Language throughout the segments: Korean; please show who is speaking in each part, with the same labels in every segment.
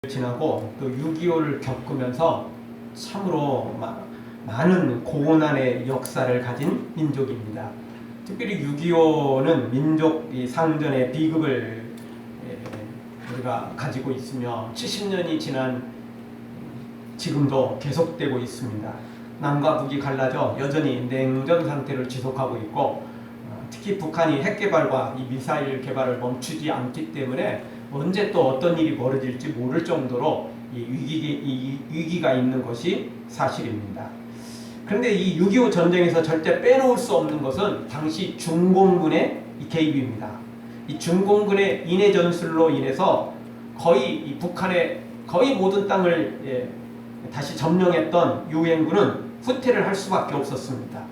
Speaker 1: 지나고 또 6.25를 겪으면서 참으로 많은 고난의 역사를 가진 민족입니다. 특별히 6.25는 민족 상전의 비극을 우리가 가지고 있으며 70년이 지난 지금도 계속되고 있습니다. 남과 북이 갈라져 여전히 냉전 상태를 지속하고 있고, 특히 북한이 핵 개발과 이 미사일 개발을 멈추지 않기 때문에 언제 또 어떤 일이 벌어질지 모를 정도로 이 위기가 있는 것이 사실입니다. 그런데 이 6.25 전쟁에서 절대 빼놓을 수 없는 것은 당시 중공군의 개입입니다. 이 중공군의 인해 전술로 인해서 거의 이 북한의 거의 모든 땅을 다시 점령했던 유엔군은 후퇴를 할 수밖에 없었습니다.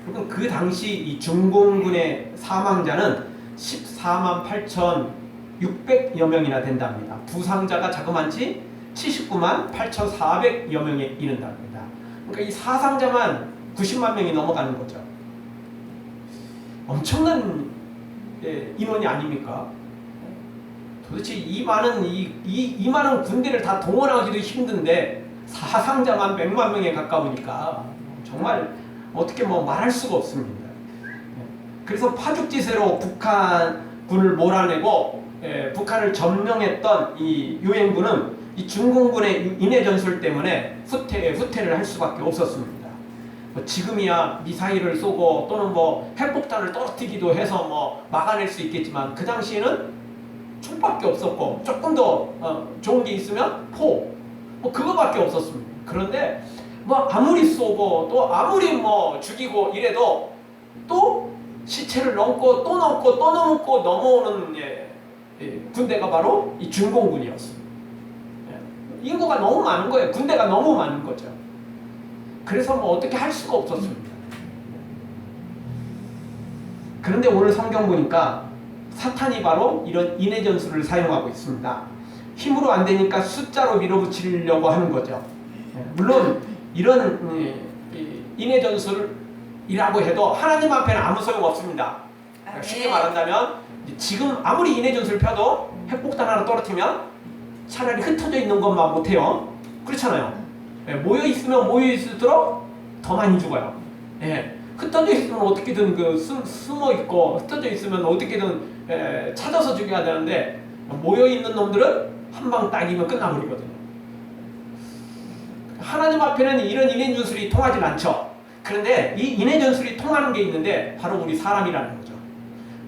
Speaker 1: 그리고 그 당시 이 중공군의 사망자는 14만 8,600여 명이나 된답니다. 부상자가 자그마치 79만 8,400여 명에 이른답니다. 그러니까 이 사상자만 90만 명이 넘어가는 거죠. 엄청난 인원이 아닙니까? 도대체 이 많은 군대를 다 동원하기도 힘든데 사상자만 100만 명에 가까우니까 정말 어떻게 말할 수가 없습니다. 그래서 파죽지세로 북한군을 몰아내고 북한을 점령했던 이 유엔군은 이 중공군의 인해 전술 때문에 후퇴를 할 수밖에 없었습니다. 지금이야 미사일을 쏘고 또는 핵폭탄을 떨어뜨리기도 해서 막아낼 수 있겠지만 그 당시에는 총밖에 없었고, 조금 더 좋은 게 있으면 포 그거밖에 없었습니다. 그런데 아무리 쏘고 또 아무리 죽이고 이래도 또 시체를 넘고 또 넘고 또 넘고 넘어오는 군대가 바로 이 중공군이었습니다. 인구가 너무 많은 거예요. 군대가 너무 많은 거죠. 그래서 어떻게 할 수가 없었습니다. 그런데 오늘 성경 보니까 사탄이 바로 이런 인해 전술을 사용하고 있습니다. 힘으로 안 되니까 숫자로 밀어붙이려고 하는 거죠. 물론 이런 인해 전술이라고 해도 하나님 앞에는 아무 소용 없습니다. 쉽게 말한다면 지금 아무리 인해 전술 펴도 핵폭탄 하나 떨어뜨리면 차라리 흩어져 있는 것만 못해요. 그렇잖아요. 모여 있으면 모여 있을수록 더 많이 죽어요. 흩어져 있으면 어떻게든 숨어 있고, 흩어져 있으면 어떻게든 찾아서 죽여야 되는데 모여 있는 놈들은 한 방 딱이면 끝나버리거든요. 하나님 앞에는 이런 인해 전술이 통하지 않죠. 그런데 이 인해 전술이 통하는 게 있는데 바로 우리 사람이라는 거죠.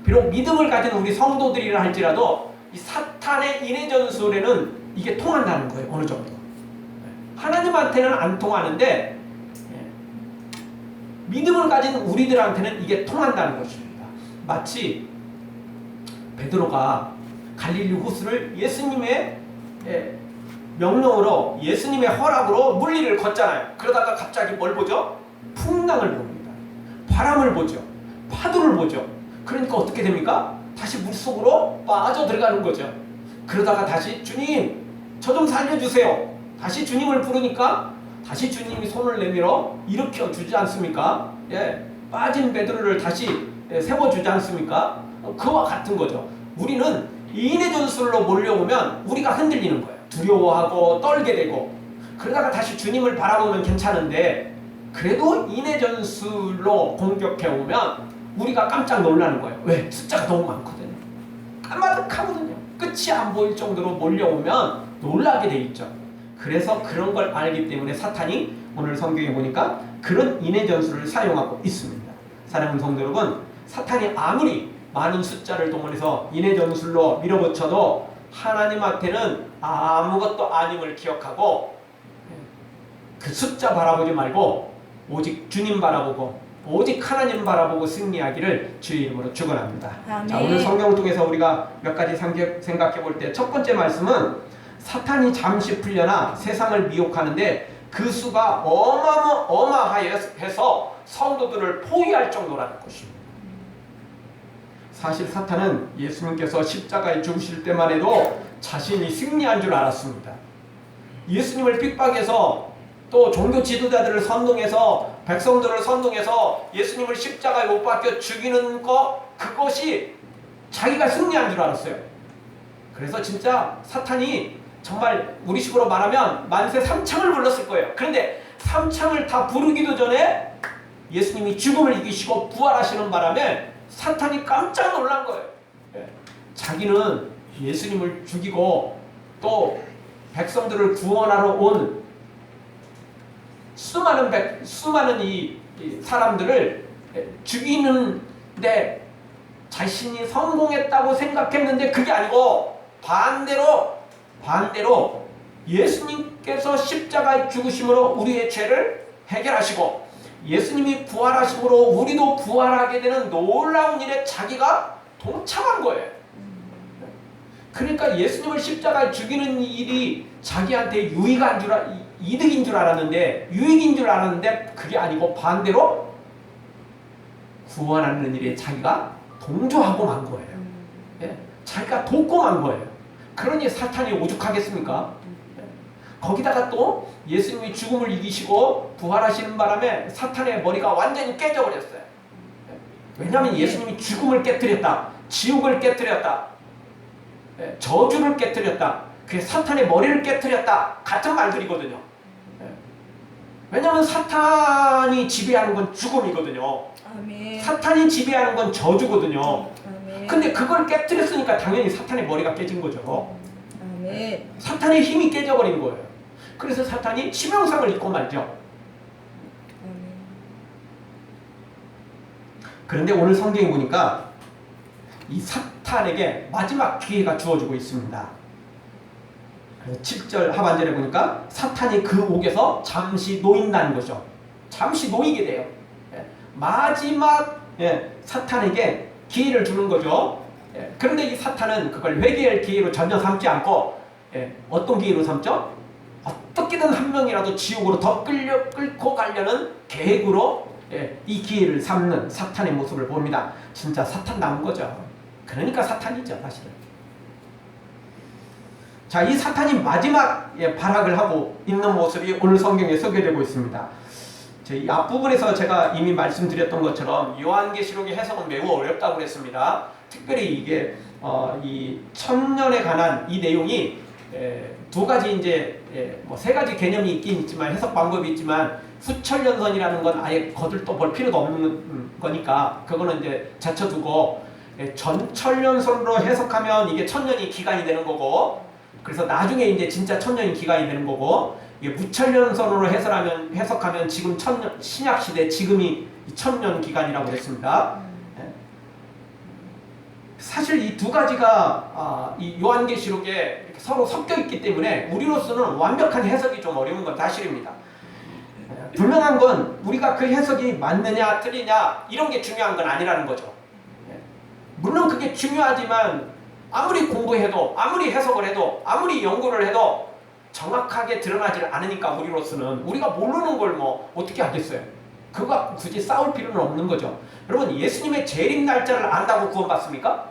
Speaker 1: 비록 믿음을 가진 우리 성도들이라 할지라도 이 사탄의 인해 전술에는 이게 통한다는 거예요. 어느 정도. 하나님한테는 안 통하는데 믿음을 가진 우리들한테는 이게 통한다는 것입니다. 마치 베드로가 갈릴리 호수를 예수님의 명령으로, 예수님의 허락으로 물리를 걷잖아요. 그러다가 갑자기 뭘 보죠? 풍랑을 봅니다. 바람을 보죠. 파도를 보죠. 그러니까 어떻게 됩니까? 다시 물속으로 빠져 들어가는 거죠. 그러다가 다시 주님, 저 좀 살려주세요. 다시 주님을 부르니까 다시 주님이 손을 내밀어 일으켜 주지 않습니까? 빠진 베드로를 다시 세워주지 않습니까? 그와 같은 거죠. 우리는 인해 전술로 몰려오면 우리가 흔들리는 거예요. 두려워하고 떨게 되고, 그러다가 다시 주님을 바라보면 괜찮은데 그래도 인해 전술로 공격해 오면 우리가 깜짝 놀라는 거예요. 왜? 숫자가 너무 많거든요. 까마득하거든요. 끝이 안 보일 정도로 몰려오면 놀라게 돼 있죠. 그래서 그런 걸 알기 때문에 사탄이 오늘 성경에 보니까 그런 인해 전술을 사용하고 있습니다. 사랑하는 성도 여러분, 사탄이 아무리 많은 숫자를 동원해서 인해 전술로 밀어붙여도 하나님한테는 아무것도 아님을 기억하고 그 숫자 바라보지 말고 오직 주님 바라보고 오직 하나님 바라보고 승리하기를 주의 이름으로 축원합니다. 자, 오늘 성경을 통해서 우리가 몇 가지 생각해 볼 때 첫 번째 말씀은 사탄이 잠시 풀려나 세상을 미혹하는데 그 수가 어마어마해서 성도들을 포위할 정도라는 것입니다. 사실 사탄은 예수님께서 십자가에 죽으실 때만 해도 자신이 승리한 줄 알았습니다. 예수님을 핍박해서 또 종교 지도자들을 선동해서 백성들을 선동해서 예수님을 십자가에 못 박혀 죽이는 그것이 자기가 승리한 줄 알았어요. 그래서 진짜 사탄이 정말 우리식으로 말하면 만세 삼창을 불렀을 거예요. 그런데 삼창을 다 부르기도 전에 예수님이 죽음을 이기시고 부활하시는 바람에 사탄이 깜짝 놀란 거예요. 자기는 예수님을 죽이고 또 백성들을 구원하러 온 수많은 이 사람들을 죽이는데 자신이 성공했다고 생각했는데 그게 아니고 반대로 예수님께서 십자가에 죽으심으로 우리의 죄를 해결하시고 예수님이 부활하심으로 우리도 부활하게 되는 놀라운 일에 자기가 동참한 거예요. 그러니까 예수님을 십자가에 죽이는 일이 자기한테 이득인 줄 알았는데 유익인 줄 알았는데 그게 아니고 반대로 구원하는 일에 자기가 동조하고 만 거예요. 자기가 돕고 만 거예요. 그러니 사탄이 오죽하겠습니까? 거기다가 또 예수님이 죽음을 이기시고 부활하시는 바람에 사탄의 머리가 완전히 깨져버렸어요. 왜냐하면 예수님이 죽음을 깨뜨렸다, 지옥을 깨뜨렸다, 저주를 깨뜨렸다, 그게 사탄의 머리를 깨뜨렸다 같은 말들이거든요. 왜냐하면 사탄이 지배하는 건 죽음이거든요.
Speaker 2: 아멘.
Speaker 1: 사탄이 지배하는 건 저주거든요.
Speaker 2: 아멘.
Speaker 1: 근데 그걸 깨뜨렸으니까 당연히 사탄의 머리가 깨진 거죠.
Speaker 2: 아멘.
Speaker 1: 사탄의 힘이 깨져버린 거예요. 그래서 사탄이 치명상을 입고 말죠.
Speaker 2: 아멘.
Speaker 1: 그런데 오늘 성경에 보니까 이 사탄에게 마지막 기회가 주어지고 있습니다. 그래서 7절 하반절에 보니까 사탄이 그 옥에서 잠시 놓인다는 거죠. 잠시 놓이게 돼요. 마지막 사탄에게 기회를 주는 거죠. 그런데 이 사탄은 그걸 회개할 기회로 전혀 삼지 않고 어떤 기회로 삼죠? 어떻게든 한 명이라도 지옥으로 더 끌고 가려는 계획으로 이 기회를 삼는 사탄의 모습을 봅니다. 진짜 사탄 나온 거죠. 그러니까 사탄이죠, 사실은. 자, 이 사탄이 마지막 발악을 하고 있는 모습이 오늘 성경에 소개되고 있습니다. 이 앞부분에서 제가 이미 말씀드렸던 것처럼 요한계시록의 해석은 매우 어렵다고 그랬습니다. 특별히 이게 이 천년에 관한 이 내용이 두 가지 이제 뭐 세 가지 개념이 있긴 있지만 해석 방법이 있지만 후천년선이라는 건 아예 거들떠 볼 필요도 없는 거니까 그거는 이제 제쳐두고 전천년선으로 해석하면 이게 천년이 기간이 되는 거고 그래서 나중에 이제 진짜 천년이 기간이 되는 거고 이게 무천년선으로 해석하면 지금 신약 시대 지금이 천년 기간이라고 그랬습니다. 사실 이 두 가지가 이 요한계시록에 서로 섞여 있기 때문에 우리로서는 완벽한 해석이 좀 어려운 건 사실입니다. 분명한 건 우리가 그 해석이 맞느냐 틀리냐 이런 게 중요한 건 아니라는 거죠. 물론 그게 중요하지만 아무리 공부해도 아무리 해석을 해도 아무리 연구를 해도 정확하게 드러나지 않으니까 우리로서는 우리가 모르는 걸 뭐 어떻게 하겠어요. 그거 굳이 싸울 필요는 없는 거죠. 여러분 예수님의 재림 날짜를 안다고 구원받습니까?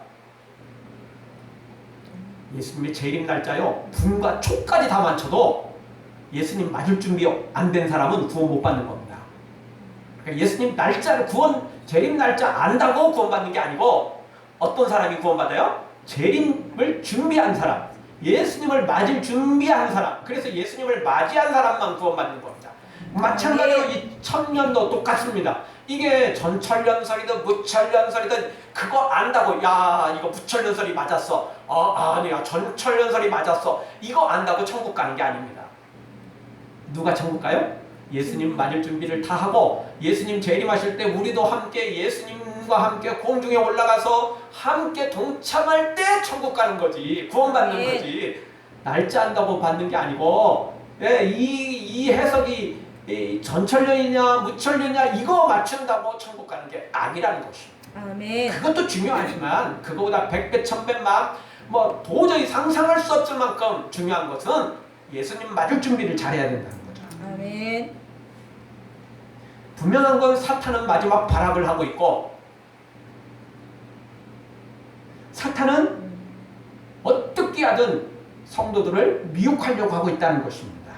Speaker 1: 예수님의 재림 날짜요 분과 초까지 다 맞춰도 예수님 맞을 준비 안 된 사람은 구원 못 받는 겁니다. 그러니까 예수님 날짜를 재림 날짜 안다고 구원받는 게 아니고 어떤 사람이 구원받아요? 재림을 준비한 사람, 예수님을 맞을 준비한 사람, 그래서 예수님을 맞이한 사람만 구원받는 겁니다. 마찬가지로 이 천년도 똑같습니다. 이게 전천년설이든 무천년설이든 그거 안다고 야 이거 무천년설이 맞았어 아니야 전천년설이 맞았어 이거 안다고 천국 가는 게 아닙니다. 누가 천국 가요? 예수님 맞을 준비를 다 하고 예수님 재림하실 때 우리도 함께 예수님과 함께 공중에 올라가서 함께 동참할 때 천국 가는 거지 구원받는 거지 날짜 안다고 받는 게 아니고 이 해석이 전천년이냐 무천년이냐 이거 맞춘다고 천국 가는 게 아니라는 것입니다.
Speaker 2: 아멘.
Speaker 1: 그것도 중요하지만 그거보다 100배 1000배만 뭐 도저히 상상할 수 없을 만큼 중요한 것은 예수님 맞을 준비를 잘해야 된다는 거죠.
Speaker 2: 아멘.
Speaker 1: 분명한 건 사탄은 마지막 발악을 하고 있고 사탄은 어떻게 하든 성도들을 미혹하려고 하고 있다는 것입니다.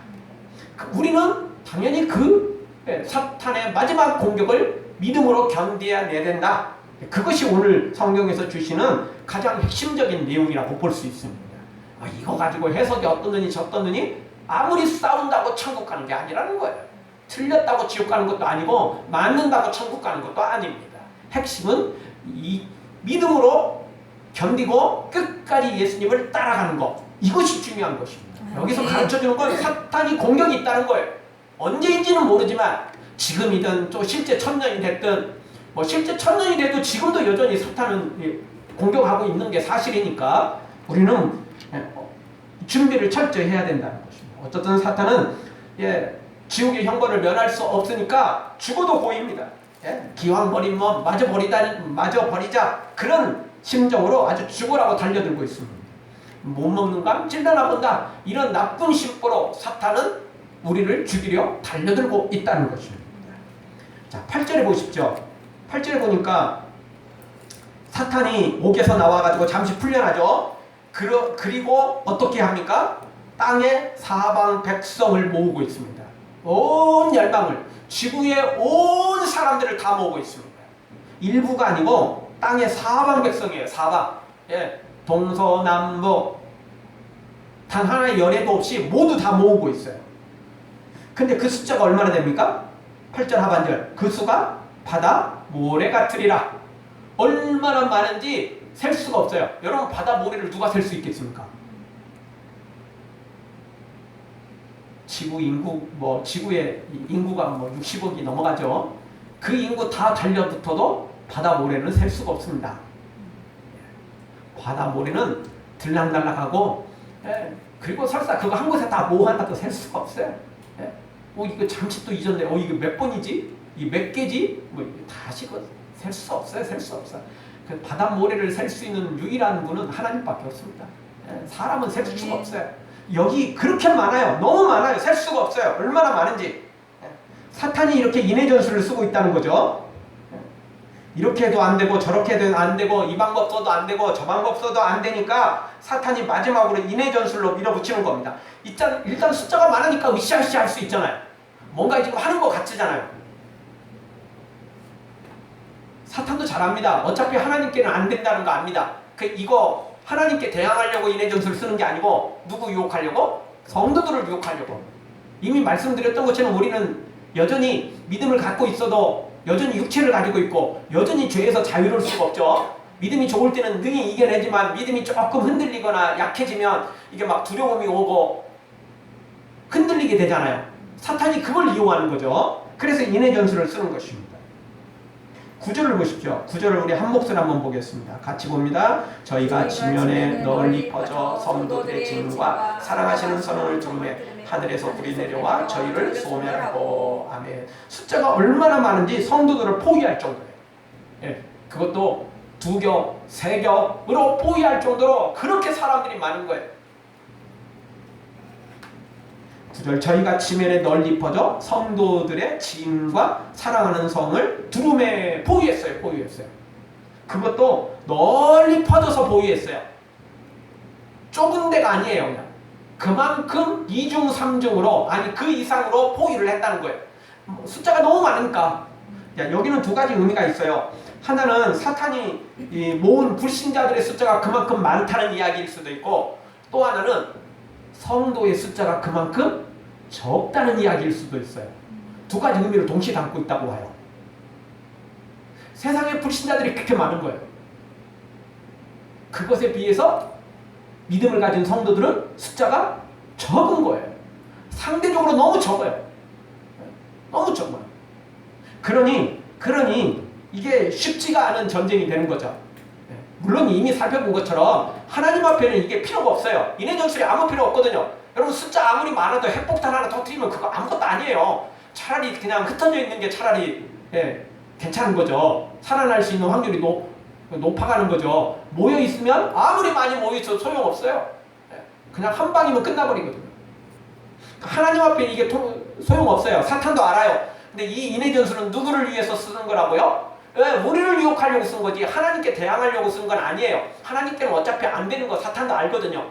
Speaker 1: 우리는 당연히 그 사탄의 마지막 공격을 믿음으로 견뎌내야 된다. 그것이 오늘 성경에서 주시는 가장 핵심적인 내용이라고 볼 수 있습니다. 이거 가지고 해석이 어떻느니 저떻느니 아무리 싸운다고 천국 가는 게 아니라는 거예요. 틀렸다고 지옥 가는 것도 아니고 맞는다고 천국 가는 것도 아닙니다. 핵심은 이 믿음으로 견디고 끝까지 예수님을 따라가는 것, 이것이 중요한 것입니다. 여기서 가르쳐주는 건 사탄이 공격이 있다는 거예요. 언제인지는 모르지만 지금이든 또 실제 천년이 됐든 뭐 실제 천년이 돼도 지금도 여전히 사탄은 공격하고 있는 게 사실이니까 우리는 준비를 철저히 해야 된다는 것입니다. 어쨌든 사탄은 지옥의 형벌을 면할 수 없으니까 죽어도 보입니다. 기왕 버리면 마저 버리자 그런 심정으로 아주 죽으라고 달려들고 있습니다. 못 먹는 감 찔러나 본다 이런 나쁜 심보로 사탄은 우리를 죽이려 달려들고 있다는 것입니다. 자, 8절에 보십시오. 8절에 보니까 사탄이 옥에서 나와가지고 잠시 풀려나죠. 그리고 어떻게 합니까? 땅에 사방 백성을 모으고 있습니다. 온 열방을, 지구의 온 사람들을 다 모으고 있습니다. 일부가 아니고 땅의 사방 백성이에요. 사방. 동서남북 단 하나의 열애도 없이 모두 다 모으고 있어요. 근데 그 숫자가 얼마나 됩니까? 8절 하반절. 그 수가 바다 모래 같으리라. 얼마나 많은지 셀 수가 없어요. 여러분 바다 모래를 누가 셀 수 있겠습니까? 지구 인구 지구의 인구가 60억이 넘어가죠. 그 인구 다 달려붙어도 바다 모래는 셀 수가 없습니다. 바다 모래는 들락날락하고 그리고 설사 그거 한 곳에 다 모아놔도 셀 수가 없어요. 이거 잠시 또 잊었네. 이거 몇 번이지? 이 몇 개지? 다시 셀 수 없어요. 셀 수 없어. 그 바다 모래를 셀 수 있는 유일한 분은 하나님밖에 없습니다. 사람은 셀 수가 없어요. 여기 그렇게 많아요. 너무 많아요. 셀 수가 없어요. 얼마나 많은지. 사탄이 이렇게 인해전술을 쓰고 있다는 거죠. 이렇게 해도 안 되고 저렇게 해도 안 되고 이 방법 써도 안 되고 저 방법 써도 안 되니까 사탄이 마지막으로 인해전술로 밀어붙이는 겁니다. 일단 숫자가 많으니까 으쌰으쌰 할 수 있잖아요. 뭔가 지금 하는 것 같잖아요. 사탄도 잘합니다. 어차피 하나님께는 안 된다는 거 압니다. 이거 하나님께 대항하려고 인해전술을 쓰는 게 아니고 누구 유혹하려고? 성도들을 유혹하려고. 이미 말씀드렸던 것처럼 우리는 여전히 믿음을 갖고 있어도 여전히 육체를 가지고 있고 여전히 죄에서 자유로울 수가 없죠. 믿음이 좋을 때는 능히 이겨내지만 믿음이 조금 흔들리거나 약해지면 이게 막 두려움이 오고 흔들리게 되잖아요. 사탄이 그걸 이용하는 거죠. 그래서 인해전술을 쓰는 것입니다. 9절을 보십시오. 9절을 우리 한 몫을 한번 보겠습니다. 같이 봅니다. 저희가 지면에 널리 퍼져 성도들의 증과 사랑하시는 선언을 두루매 하늘에서 불이 내려와 저희를 소멸하고. 아멘. 숫자가 얼마나 많은지 성도들을 포위할 정도예요. 그것도 2겹, 3겹으로 포위할 정도로 그렇게 사람들이 많은 거예요. 9절 저희가 지면에 널리 퍼져 성도들의 지인과 사랑하는 성을 두루매 포위했어요. 그것도 널리 퍼져서 포위했어요. 좁은 데가 아니에요. 그냥 그만큼 2중 3중으로 아니 그 이상으로 포위를 했다는 거예요. 숫자가 너무 많으니까. 여기는 2가지 의미가 있어요. 하나는 사탄이 모은 불신자들의 숫자가 그만큼 많다는 이야기일 수도 있고, 또 하나는 성도의 숫자가 그만큼 적다는 이야기일 수도 있어요. 2가지 의미를 동시에 담고 있다고 해요. 세상에 불신자들이 그렇게 많은 거예요. 그것에 비해서 믿음을 가진 성도들은 숫자가 적은 거예요. 상대적으로 너무 적어요. 너무 적어요. 그러니 이게 쉽지가 않은 전쟁이 되는 거죠. 물론 이미 살펴본 것처럼 하나님 앞에는 이게 필요가 없어요. 인해전술이 아무 필요 없거든요. 여러분 숫자 아무리 많아도 핵폭탄 하나 터뜨리면 그거 아무것도 아니에요. 차라리 그냥 흩어져 있는 게 차라리 괜찮은 거죠. 살아날 수 있는 확률이 높아가는 거죠. 모여있으면 아무리 많이 모여있어도 소용없어요. 그냥 한 방이면 끝나버리거든요. 하나님 앞에 이게 소용없어요. 사탄도 알아요. 근데 이 인해전술은 누구를 위해서 쓰는 거라고요? 우리를 유혹하려고 쓴 거지 하나님께 대항하려고 쓴 건 아니에요. 하나님께는 어차피 안 되는 거 사탄도 알거든요.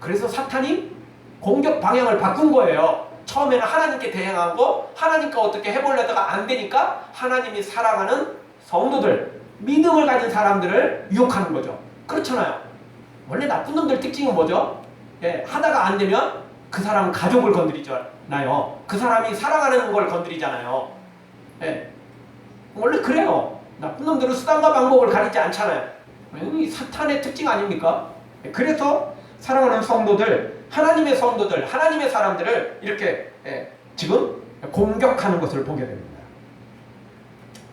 Speaker 1: 그래서 사탄이 공격 방향을 바꾼 거예요. 처음에는 하나님께 대항하고 하나님과 어떻게 해보려다가 안 되니까 하나님이 사랑하는 성도들, 믿음을 가진 사람들을 유혹하는 거죠. 그렇잖아요. 원래 나쁜 놈들 특징은 뭐죠? 예, 하다가 안 되면 그 사람 가족을 건드리잖아요. 그 사람이 사랑하는 걸 건드리잖아요. 예, 원래 그래요. 나쁜 놈들은 수단과 방법을 가리지 않잖아요. 이 사탄의 특징 아닙니까? 예, 그래서 사랑하는 성도들, 하나님의 성도들, 하나님의 사람들을 이렇게 지금 공격하는 것을 보게 됩니다.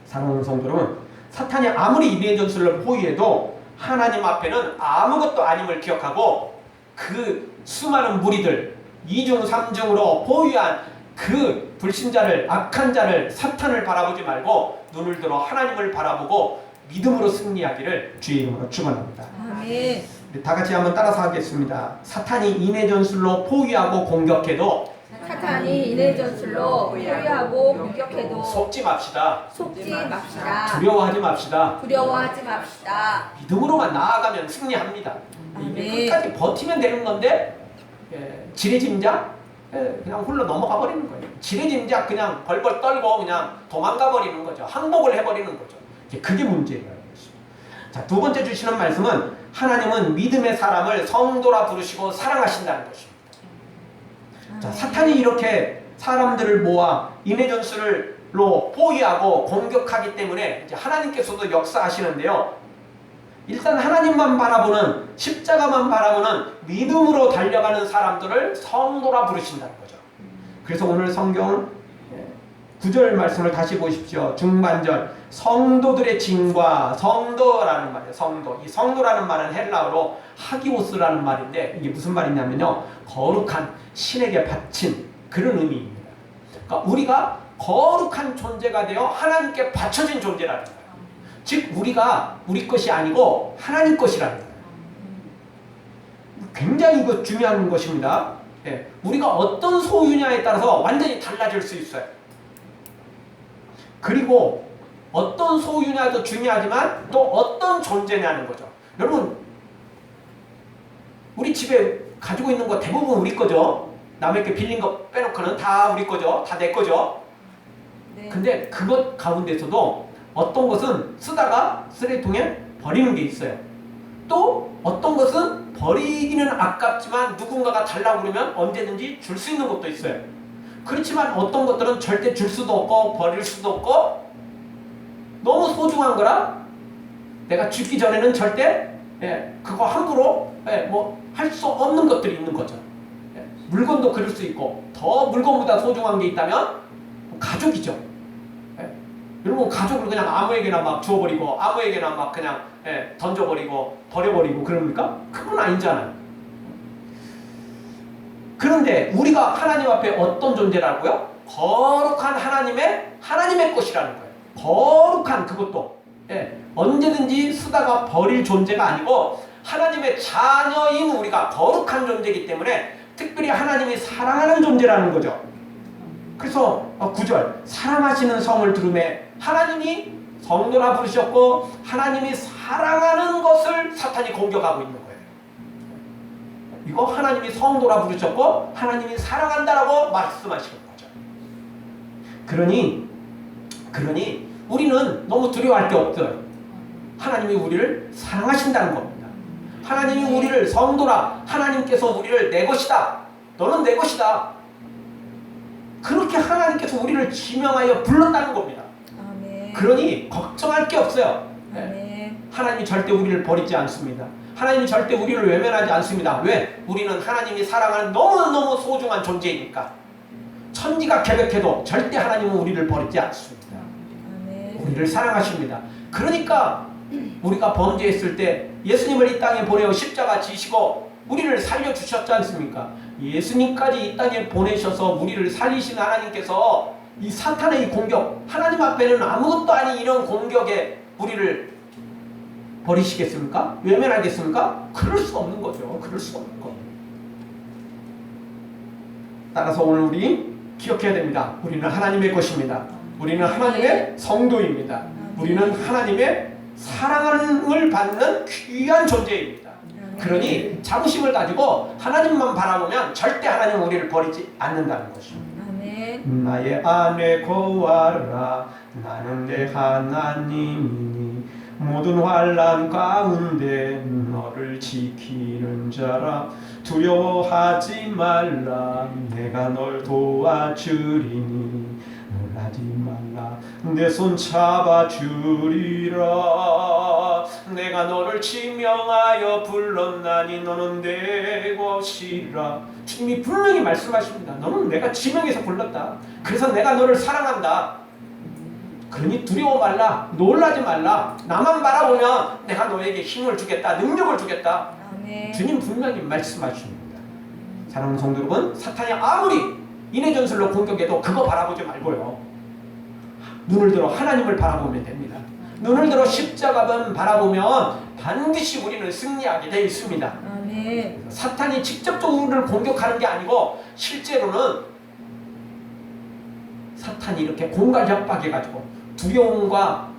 Speaker 1: 사랑하는 성도는 사탄이 아무리 인의 전술을 포위해도 하나님 앞에는 아무것도 아님을 기억하고 그 수많은 무리들, 이중 삼중으로 포위한 그 불신자를, 악한 자를, 사탄을 바라보지 말고 눈을 들어 하나님을 바라보고 믿음으로 승리하기를 주의 이름으로 축원합니다.
Speaker 2: 아멘.
Speaker 1: 다 같이 한번 따라서 하겠습니다. 사탄이 인의 전술로 포위하고 공격해도
Speaker 2: 사탄이 인의 전술로 포위하고 공격해도
Speaker 1: 속지 맙시다.
Speaker 2: 속지 맙시다.
Speaker 1: 두려워하지 맙시다.
Speaker 2: 두려워하지 맙시다.
Speaker 1: 믿음으로만 나아가면 승리합니다. 이게
Speaker 2: 아멘.
Speaker 1: 끝까지 버티면 되는 건데 지레짐작 그냥 홀로 넘어가 버리는 거예요. 지레짐작 그냥 벌벌 떨고 그냥 도망가 버리는 거죠. 항복을 해버리는 거죠. 이제 그게 문제예요. 자, 두 번째 주시는 말씀은 하나님은 믿음의 사람을 성도라 부르시고 사랑하신다는 것입니다. 자, 사탄이 이렇게 사람들을 모아 인의 전술로 포위하고 공격하기 때문에 이제 하나님께서도 역사하시는데요. 일단 하나님만 바라보는, 십자가만 바라보는 믿음으로 달려가는 사람들을 성도라 부르신다는 거죠. 그래서 오늘 성경 9절 말씀을 다시 보십시오. 중반절 성도들의 진과 성도라는 말이에요. 성도. 이 성도라는 말은 헬라어로 하기오스라는 말인데 이게 무슨 말이냐면요. 거룩한 신에게 바친 그런 의미입니다. 그러니까 우리가 거룩한 존재가 되어 하나님께 바쳐진 존재라는 거예요. 즉 우리가 우리 것이 아니고 하나님 것이라는 거예요. 굉장히 이거 중요한 것입니다. 예, 우리가 어떤 소유냐에 따라서 완전히 달라질 수 있어요. 그리고 어떤 소유냐도 중요하지만 또 어떤 존재냐는 거죠. 여러분 우리 집에 가지고 있는 거 대부분 우리 거죠. 남에게 빌린 거 빼놓고는 다 우리 거죠. 다 내 거죠.
Speaker 2: 네.
Speaker 1: 근데 그것 가운데서도 어떤 것은 쓰다가 쓰레기통에 버리는 게 있어요. 또 어떤 것은 버리기는 아깝지만 누군가가 달라고 그러면 언제든지 줄 수 있는 것도 있어요. 그렇지만 어떤 것들은 절대 줄 수도 없고 버릴 수도 없고 너무 소중한 거라 내가 죽기 전에는 절대 그거 함부로 뭐 할 수 없는 것들이 있는 거죠. 물건도 그럴 수 있고 더 물건보다 소중한 게 있다면 가족이죠. 여러분 가족을 그냥 아무에게나 막 주워버리고 아무에게나 막 그냥 던져버리고 버려버리고 그럽니까? 그건 아니잖아요. 그런데 우리가 하나님 앞에 어떤 존재라고요? 거룩한 하나님의 것이라는 거예요. 거룩한 그것도 언제든지 쓰다가 버릴 존재가 아니고 하나님의 자녀인 우리가 거룩한 존재이기 때문에 특별히 하나님이 사랑하는 존재라는 거죠. 그래서 9절 사랑하시는 성을 두루매 하나님이 성도라 부르셨고 하나님이 사랑하는 것을 사탄이 공격하고 있는 거예요. 이거 하나님이 성도라 부르셨고 하나님이 사랑한다라고 말씀하시는 거죠. 그러니 우리는 너무 두려워할 게 없어요. 하나님이 우리를 사랑하신다는 겁니다. 하나님이 우리를 성도라, 하나님께서 우리를 내 것이다. 너는 내 것이다. 그렇게 하나님께서 우리를 지명하여 불렀다는 겁니다.
Speaker 2: 아멘.
Speaker 1: 그러니 걱정할 게 없어요.
Speaker 2: 아멘.
Speaker 1: 하나님이 절대 우리를 버리지 않습니다. 하나님이 절대 우리를 외면하지 않습니다. 왜? 우리는 하나님이 사랑하는 너무너무 소중한 존재이니까. 천지가 개벽해도 절대 하나님은 우리를 버리지 않습니다.
Speaker 2: 아멘.
Speaker 1: 우리를 사랑하십니다. 그러니까 우리가 범죄했을 때 예수님을 이 땅에 보내어 십자가 지시고 우리를 살려주셨지 않습니까? 예수님까지 이 땅에 보내셔서 우리를 살리신 하나님께서 이 사탄의 이 공격, 하나님 앞에는 아무것도 아닌 이런 공격에 우리를 버리시겠습니까? 외면하겠습니까? 그럴 수 없는 거죠. 그럴 수 없는 거. 따라서 오늘 우리 기억해야 됩니다. 우리는 하나님의 것입니다. 우리는 하나님의 성도입니다. 우리는 하나님의 사랑을 받는 귀한 존재입니다. 그러니 자부심을 가지고 하나님만 바라보면 절대 하나님은 우리를 버리지 않는다는 것입니다.
Speaker 2: 아멘.
Speaker 1: 나의 안에 거하라 나는 내 하나님이니 모든 환난 가운데 너를 지키는 자라. 두려워하지 말라. 내가 널 도와주리니 놀라지 말라. 내 손 잡아주리라. 내가 너를 지명하여 불렀나니 너는 내 것이라. 주님이 분명히 말씀하십니다. 너는 내가 지명해서 불렀다. 그래서 내가 너를 사랑한다. 그러니 두려워 말라. 놀라지 말라. 나만 바라보면 내가 너에게 힘을 주겠다. 능력을 주겠다.
Speaker 2: 아멘.
Speaker 1: 주님 분명히 말씀하십니다. 사랑하는 성도 여러분, 사탄이 아무리 인해전술로 공격해도 그거 바라보지 말고요. 눈을 들어 하나님을 바라보면 됩니다. 눈을 들어 십자가만 바라보면 반드시 우리는 승리하게 되어 있습니다.
Speaker 2: 아멘.
Speaker 1: 사탄이 직접적으로 우리를 공격하는 게 아니고 실제로는 사탄이 이렇게 공갈 협박해가지고 두려움과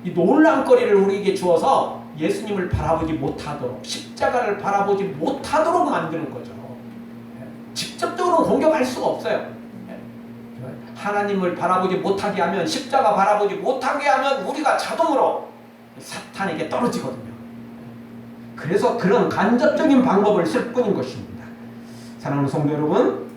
Speaker 1: 이 놀란거리를 우리에게 주어서 예수님을 바라보지 못하도록, 십자가를 바라보지 못하도록 만드는 거죠. 직접적으로 공격할 수가 없어요. 하나님을 바라보지 못하게 하면, 십자가 바라보지 못하게 하면 우리가 자동으로 사탄에게 떨어지거든요. 그래서 그런 간접적인 방법을 쓸 뿐인 것입니다. 사랑하는 성도 여러분,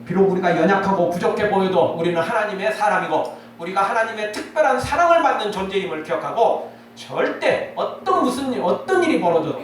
Speaker 1: 비록 우리가 연약하고 부족해 보여도 우리는 하나님의 사람이고 우리가 하나님의 특별한 사랑을 받는 존재임을 기억하고 절대 어떤 일이 벌어져도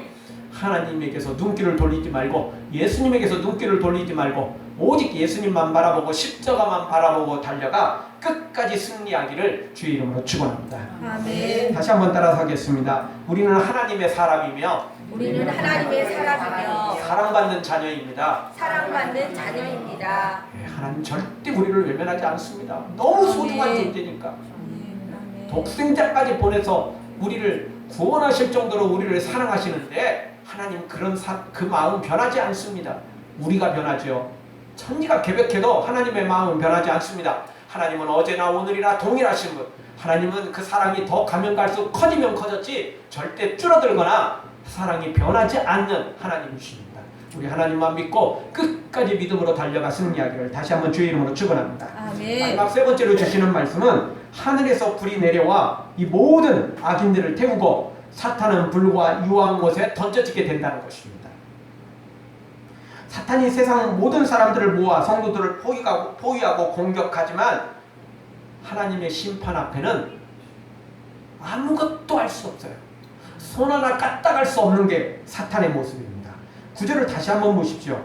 Speaker 1: 하나님에게서 눈길을 돌리지 말고 예수님에게서 눈길을 돌리지 말고 오직 예수님만 바라보고 십자가만 바라보고 달려가 끝까지 승리하기를 주의 이름으로 축원합니다.
Speaker 2: 아멘.
Speaker 1: 다시 한번 따라서 하겠습니다. 우리는 하나님의 사람이며
Speaker 2: 우리는 하나님의 사람이며
Speaker 1: 사랑받는 자녀입니다.
Speaker 2: 사랑받는 자녀입니다.
Speaker 1: 하나님 절대 우리를 외면하지 않습니다. 너무 소중한
Speaker 2: 아멘.
Speaker 1: 존재니까.
Speaker 2: 아멘.
Speaker 1: 독생자까지 보내서 우리를 구원하실 정도로 우리를 사랑하시는데 하나님 그 마음 변하지 않습니다. 우리가 변하죠. 천지가 개벽해도 하나님의 마음은 변하지 않습니다. 하나님은 어제나 오늘이나 동일하신 분. 하나님은 그 사랑이 더 가면 갈수록 커지면 커졌지 절대 줄어들거나 사랑이 변하지 않는 하나님이십니다. 우리 하나님만 믿고 끝까지 믿음으로 달려가 승리하기를 다시 한번 주의 이름으로 축원합니다.
Speaker 2: 아멘.
Speaker 1: 마지막 세 번째로 주시는 말씀은 하늘에서 불이 내려와 이 모든 악인들을 태우고 사탄은 불과 유황 못에 던져지게 된다는 것입니다. 사탄이 세상 모든 사람들을 모아 성도들을 포위하고 공격하지만 하나님의 심판 앞에는 아무것도 할 수 없어요. 손 하나 까딱할 수 없는 게 사탄의 모습입니다. 구절을 다시 한번 보십시오.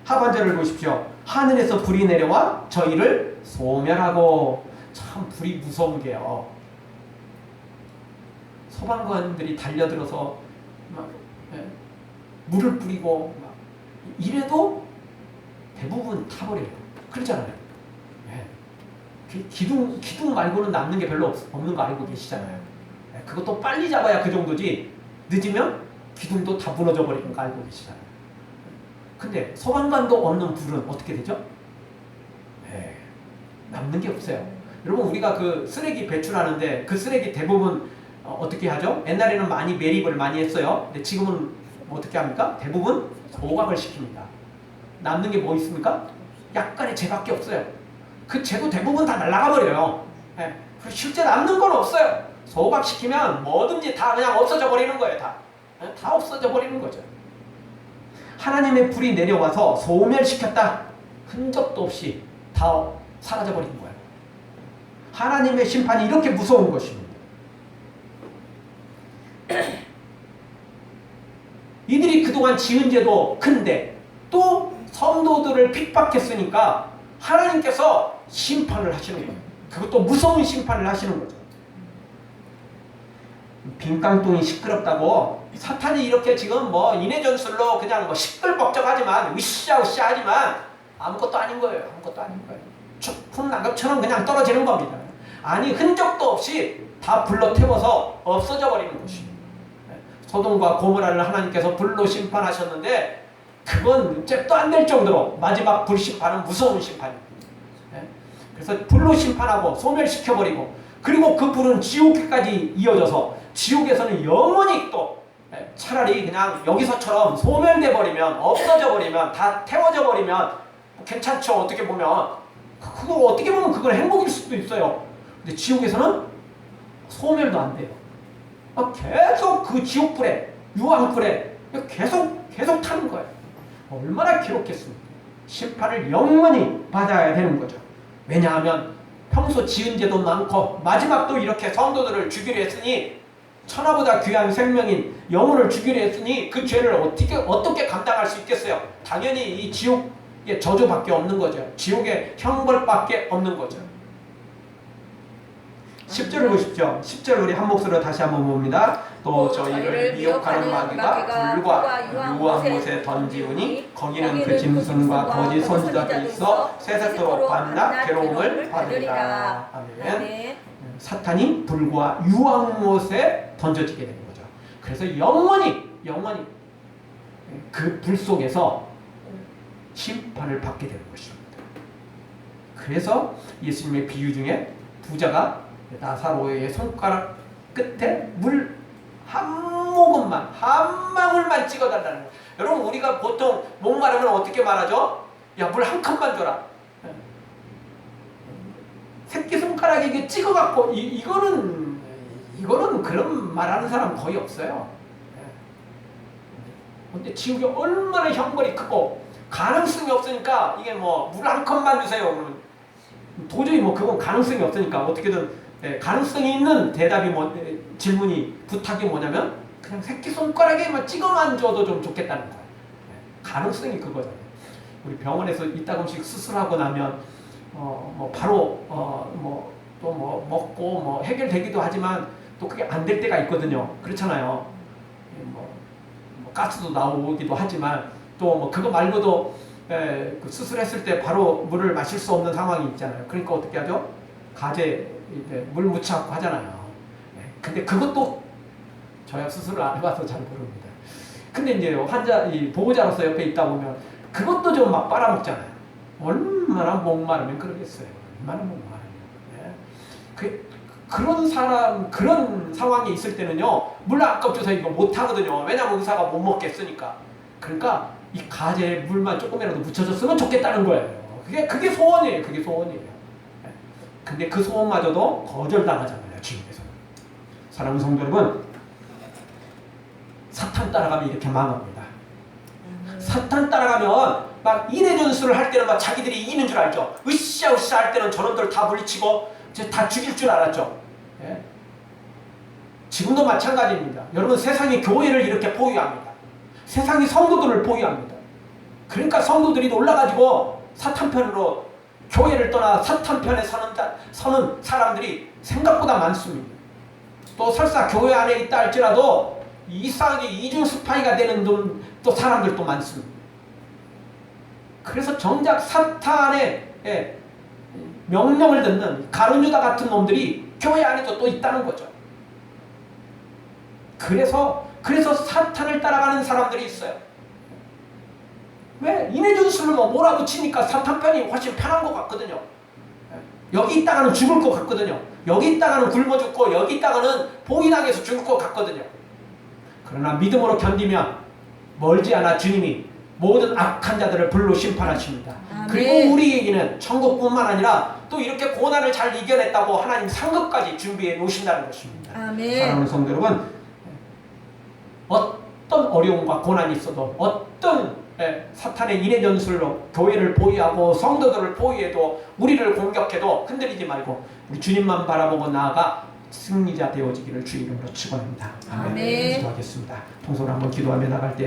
Speaker 1: 하반절을 보십시오. 하늘에서 불이 내려와 저희를 소멸하고. 참 불이 무서운 게요. 소방관들이 달려들어서 막 물을 뿌리고 막 이래도 대부분 타버려요. 그러잖아요. 기둥 말고는 남는 게 별로 없는 거 알고 계시잖아요. 그것도 빨리 잡아야 그 정도지 늦으면 기둥도 다 무너져 버리는 거 알고 계시잖아요. 근데 소방관도 없는 불은 어떻게 되죠? 남는 게 없어요. 여러분 우리가 그 쓰레기 배출하는데 그 쓰레기 대부분 어떻게 하죠? 옛날에는 많이 매립을 많이 했어요. 근데 지금은 어떻게 합니까? 대부분 소각을 시킵니다. 남는 게 뭐 있습니까? 약간의 재밖에 없어요. 그 재도 대부분 다 날아가 버려요. 실제 남는 건 없어요. 소각시키면 뭐든지 다 그냥 없어져 버리는 거예요. 다 없어져 버리는 거죠. 하나님의 불이 내려와서 소멸시켰다. 흔적도 없이 다 사라져 버리는 거예요. 하나님의 심판이 이렇게 무서운 것입니다. 이들이 그동안 지은 죄도 큰데 또 성도들을 핍박했으니까 하나님께서 심판을 하시는 거예요. 그것도 무서운 심판을 하시는 거죠. 빈깡통이 시끄럽다고 사탄이 이렇게 지금 뭐 인해전술로 그냥 뭐 시끌벅적하지만 으쌰으쌰하지만 아무것도 아닌 거예요. 아무것도 아닌 거예요. 축풍 낙엽처럼 그냥 떨어지는 겁니다. 아니 흔적도 없이 다 불로 태워서 없어져 버리는 것입니다. 소돔과 고모라를 하나님께서 불로 심판하셨는데 그건 잽도 안 될 정도로 마지막 불심판은 무서운 심판입니다. 그래서 불로 심판하고 소멸시켜버리고 그리고 그 불은 지옥까지 이어져서 지옥에서는 영원히 또 차라리 그냥 여기서처럼 소멸돼 버리면 없어져 버리면 다 태워져 버리면 괜찮죠. 어떻게 보면 그거 어떻게 보면 그건 행복일 수도 있어요. 근데 지옥에서는 소멸도 안 돼요. 계속 그 지옥불에, 유황불에 계속 타는 거예요. 얼마나 괴롭겠습니까? 심판을 영원히 받아야 되는 거죠. 왜냐하면 평소 지은 죄도 많고 마지막도 이렇게 성도들을 죽이려 했으니, 천하보다 귀한 생명인 영혼을 죽이려 했으니 그 죄를 어떻게 감당할 수 있겠어요? 당연히 이 지옥의 저주밖에 없는 거죠. 지옥의 형벌밖에 없는 거죠. 10절을 보십시오. 10절 우리 한 목소리로 다시 한번 봅니다. 또 저희를 미혹하는 마귀가 불과 유황못에 던지우니 거기는 그 짐승과 거짓 선지자도 있어 세세토록 밤낮 괴로움을 받으리라. 아멘. 사탄이 불과 유황못에 던져지게 되는 거죠. 그래서 영원히 그 불 속에서 심판을 받게 되는 것입니다. 그래서 예수님의 비유 중에 부자가 나사로의 손가락 끝에 물 한 방울만 찍어달라는 거예요. 여러분, 우리가 보통 목마르면 어떻게 말하죠? 야, 물 한 컵만 줘라. 새끼손가락에 이게 찍어갖고 이거는 그런 말하는 사람 거의 없어요. 근데 지옥이 얼마나 형벌이 크고 가능성이 없으니까 이게 뭐 물 한 컵만 주세요. 그러면 도저히 뭐 그건 가능성이 없으니까 어떻게든 가능성이 있는 대답이 질문이 부탁이 뭐냐면 그냥 새끼손가락에만 찍어만 줘도 좀 좋겠다는 거예요. 가능성이 그거잖아요. 우리 병원에서 이따금씩 수술하고 나면 뭐 바로 또 먹고 해결되기도 하지만 또 그게 안 될 때가 있거든요. 그렇잖아요. 뭐 가스도 나오기도 하지만 또 뭐 그거 말고도 그 수술했을 때 바로 물을 마실 수 없는 상황이 있잖아요. 그러니까 어떻게 하죠? 가재 물 묻혀갖고 하잖아요. 근데 그것도 저야 수술을 안 해봐서 잘 모릅니다. 근데 이제 이 보호자로서 옆에 있다 보면 그것도 좀 막 빨아먹잖아요. 얼마나 목마르면 그러겠어요. 얼마나 목마르면. 그런 상황이 있을 때는요, 물 한 컵 줘서 이거 못 하거든요. 왜냐면 의사가 못 먹겠으니까. 그러니까 이 가재에 물만 조금이라도 묻혀줬으면 좋겠다는 거예요. 그게 소원이에요. 그게 소원이에요. 근데 그 소원마저도 거절당하잖아요. 지옥에서. 사랑하는 성도 여러분, 사탄 따라가면 이렇게 망합니다. 사탄 따라가면 막 인해전술을 할 때는 막 자기들이 이기는 줄 알죠. 으쌰으쌰 할 때는 저놈들 다 물리치고 다 죽일 줄 알았죠. 예? 지금도 마찬가지입니다. 여러분, 세상이 교회를 이렇게 포위합니다. 세상이 성도들을 포위합니다. 그러니까 성도들이 놀라가지고 사탄 편으로 교회를 떠나 사탄 편에 서는 사람들이 생각보다 많습니다. 또 설사 교회 안에 있다 할지라도 이상하게 이중 스파이가 되는 또 사람들도 많습니다. 그래서 정작 사탄의 명령을 듣는 가룟유다 같은 놈들이 교회 안에도 또 있다는 거죠. 그래서 사탄을 따라가는 사람들이 있어요. 왜? 인해준술로 몰아붙이니까 사탄 편이 훨씬 편한 것 같거든요. 여기 있다가는 죽을 것 같거든요. 여기 있다가는 굶어 죽고 여기 있다가는 봉인당해서 죽을 것 같거든요. 그러나 믿음으로 견디면 멀지 않아 주님이 모든 악한 자들을 불로 심판하십니다.
Speaker 2: 아멘.
Speaker 1: 그리고 우리에게는 천국뿐만 아니라 또 이렇게 고난을 잘 이겨냈다고 하나님 상급까지 준비해 놓으신다는 것입니다.
Speaker 2: 아멘.
Speaker 1: 사랑하는 성도 여러분, 어떤 어려움과 고난이 있어도 어떤 사탄의 인해전술로 교회를 포위하고 성도들을 포위해도 우리를 공격해도 흔들리지 말고 우리 주님만 바라보고 나아가 승리자 되어지기를 주의 이름으로 축원합니다. 아멘.
Speaker 2: 아멘.
Speaker 1: 기도하겠습니다. 통솔 한번 기도하며 나갈 때